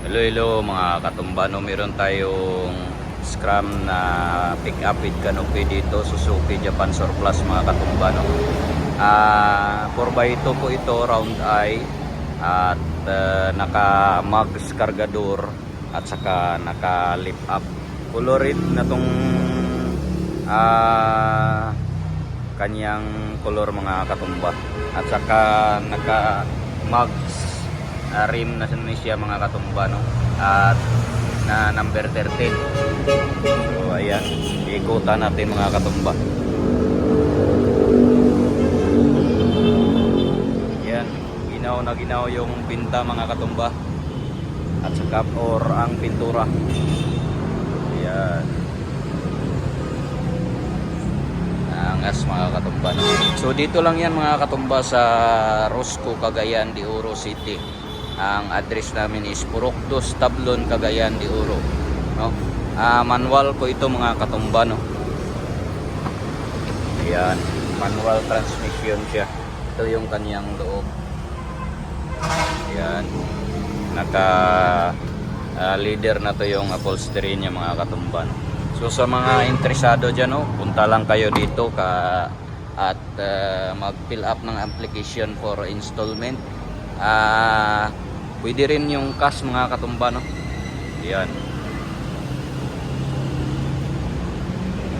Hello, hello mga katumbano, meron tayong scrum na pick up with canopy dito, Suzuki Japan Surplus mga katumbano. 4x2 po ito, round eye at naka mags kargador at saka naka lift up. Colored na tong kanyang color mga katumba at saka naka mags rim na siya mga katumba, no? At na number 13. So ayan, ikutan natin mga katumba. Ayan, ginaw na ginaw yung pinta mga katumba at saka or ang pintura. Ayan, angas mga katumba, no? So dito lang yan mga katumba sa Rosco, Cagayan de Oro City. Ang address namin is Purok 2, Tablon, Cagayan de Oro, no? Manual po ito mga katumba, no? Ayan, manual transmission siya. Ito yung kanyang loob. Ayan, naka leader na to yung upholstery niya mga katumba, no? So sa mga interesado dyan, no, punta lang kayo dito at mag-fill up ng application for installment. Pwede rin yung cash mga katumba, no? Yan,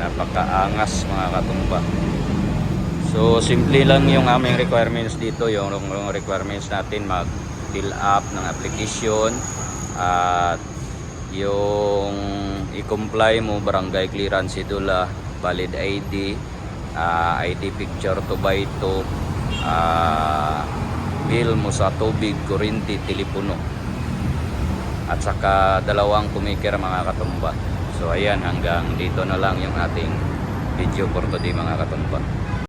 napakaangas mga katumba. So simple lang yung aming requirements dito. Yung requirements natin, mag fill up ng application at yung i-comply mo barangay clearance, cedula, valid ID, ID picture to buy to, bill mo sa tubig, kuryente, telepono at saka 2 kumikir mga katumba. So ayan, hanggang dito na lang yung ating video for today mga katumba.